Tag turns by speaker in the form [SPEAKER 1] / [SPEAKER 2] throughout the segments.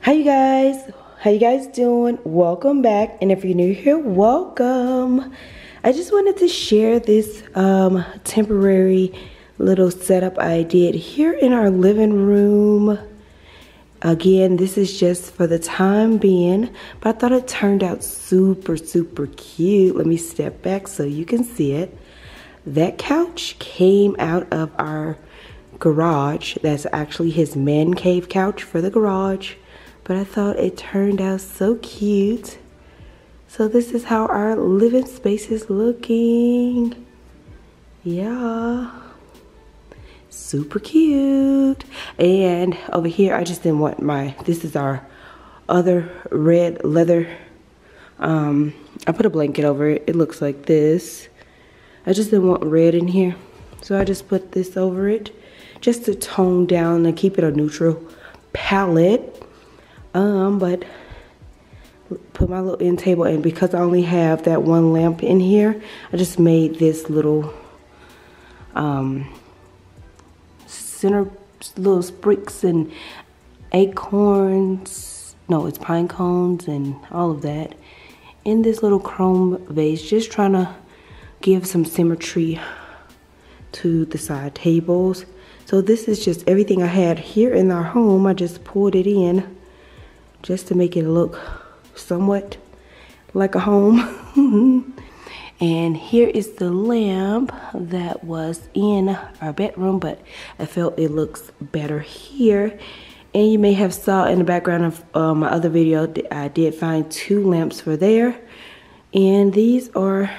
[SPEAKER 1] Hi you guys, how you guys doing? Welcome back, and if you're new here, welcome. I just wanted to share this temporary little setup I did here in our living room. Again, this is just for the time being, but I thought it turned out super cute. Let me step back so you can see it. That couch came out of our garage. That's actually his man cave couch for the garage. But I thought it turned out so cute. So this is how our living space is looking. Yeah. Super cute. And over here, I just didn't want this is our other red leather. I put a blanket over it. It looks like this. I just didn't want red in here. So I just put this over it just to tone down and keep it a neutral palette. But put my little end table, and because I only have that one lamp in here, I just made this little center little sprigs and acorns, no, it's pine cones and all of that in this little chrome vase, just trying to give some symmetry to the side tables. So this is just everything I had here in our home. I just pulled it in just to make it look somewhat like a home. And here is the lamp that was in our bedroom, but I felt it looks better here. And you may have saw in the background of my other video that I did find 2 lamps for there. And these are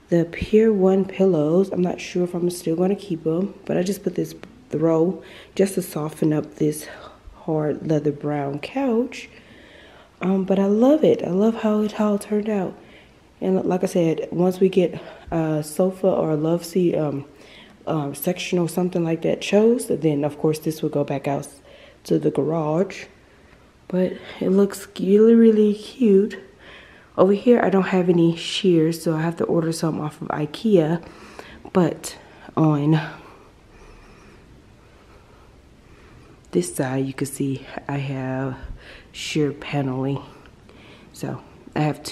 [SPEAKER 1] the Pier 1 pillows. I'm not sure if I'm still going to keep them, but I just put this throw just to soften up this hard leather brown couch. But I love it. I love how it all turned out. And like I said, once we get a sofa or a love seat section or something like that chose, then of course this will go back out to the garage. But it looks really cute. Over here I don't have any shears, so I have to order some off of IKEA. But on this side you can see I have sheer paneling. So I have a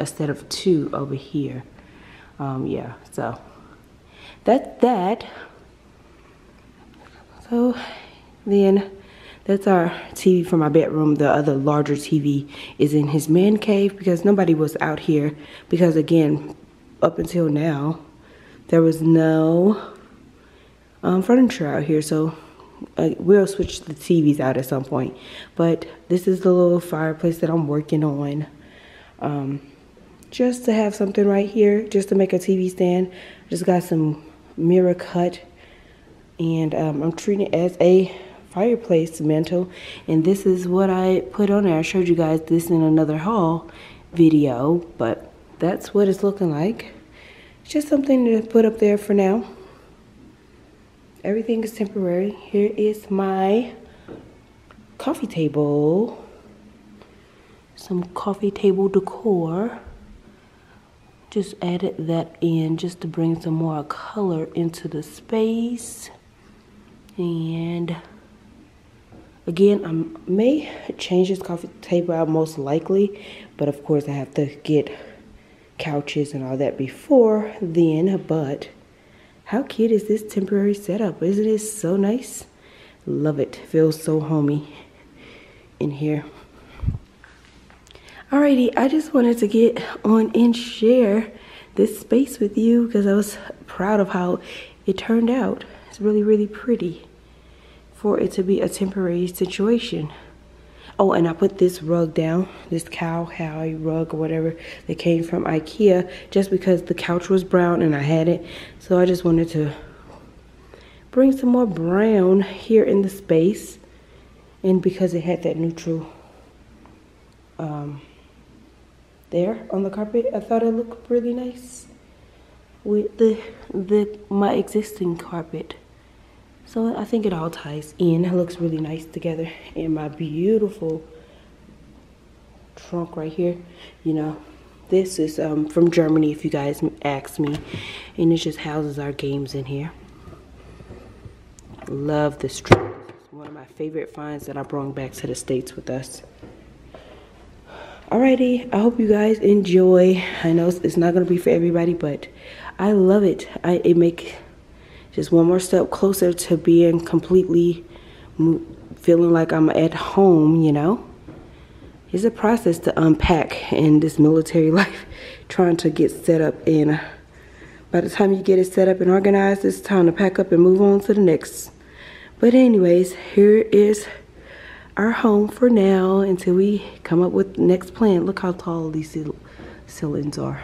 [SPEAKER 1] set of 2 over here. Yeah, so that's that. So then that's our TV for my bedroom. The other larger TV is in his man cave because nobody was out here, because again, up until now there was no furniture out here. So we'll switch the TVs out at some point. But this is the little fireplace that I'm working on. Just to have something right here, just to make a TV stand. Just got some mirror cut, and I'm treating it as a fireplace mantle. And this is what I put on there. I showed you guys this in another haul video, but that's what it's looking like. It's just something to put up there for now. Everything is temporary. Here is my coffee table. Some coffee table decor. Just added that in just to bring some more color into the space. And again, I may change this coffee table out most likely, but of course I have to get couches and all that before then. But how cute is this temporary setup? Isn't it so nice? Love it. Feels so homey in here. Alrighty, I just wanted to get on and share this space with you because I was proud of how it turned out. It's really pretty for it to be a temporary situation. Oh, and I put this rug down, this cowhide rug or whatever that came from IKEA, just because the couch was brown and I had it. So I just wanted to bring some more brown here in the space. And because it had that neutral there on the carpet, I thought it looked really nice with my existing carpet. So I think it all ties in. It looks really nice together. And my beautiful trunk right here, you know, this is from Germany, if you guys ask me, and it just houses our games in here. Love this trunk. It's one of my favorite finds that I brought back to the States with us. Alrighty, I hope you guys enjoy. I know it's not gonna be for everybody, but I love it. It make just one more step closer to being completely feeling like I'm at home, you know. It's a process to unpack in this military life, trying to get set up, and by the time you get it set up and organized, it's time to pack up and move on to the next. But anyways, here is our home for now until we come up with the next plan. Look how tall these ceilings are.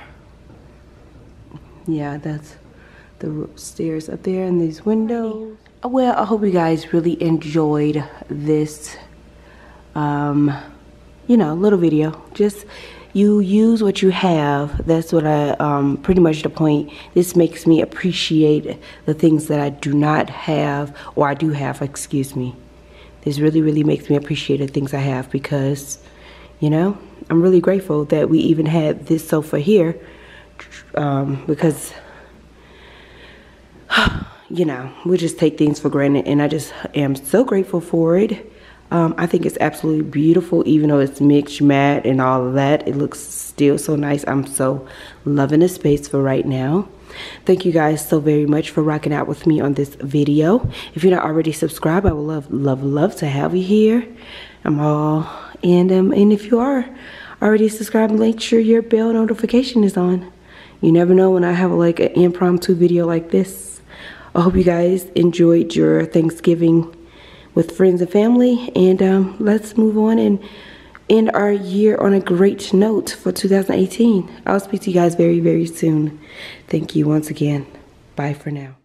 [SPEAKER 1] Yeah, that's the stairs up there and these windows. Well, I hope you guys really enjoyed this you know, little video. Just you use what you have. That's what I pretty much the point. This makes me appreciate the things that I do not have, or I do have, excuse me. This really makes me appreciate the things I have, because, you know, I'm really grateful that we even had this sofa here, because you know, we just take things for granted, and I just am so grateful for it. I think it's absolutely beautiful, even though it's mixed matte and all of that. It looks still so nice. I'm so loving the space for right now. Thank you guys so very much for rocking out with me on this video. If you're not already subscribed, I would love to have you here. And if you are already subscribed, make sure your bell notification is on. You never know when I have like an impromptu video like this. I hope you guys enjoyed your Thanksgiving with friends and family, and let's move on and end our year on a great note for 2018. I'll speak to you guys very soon. Thank you once again. Bye for now.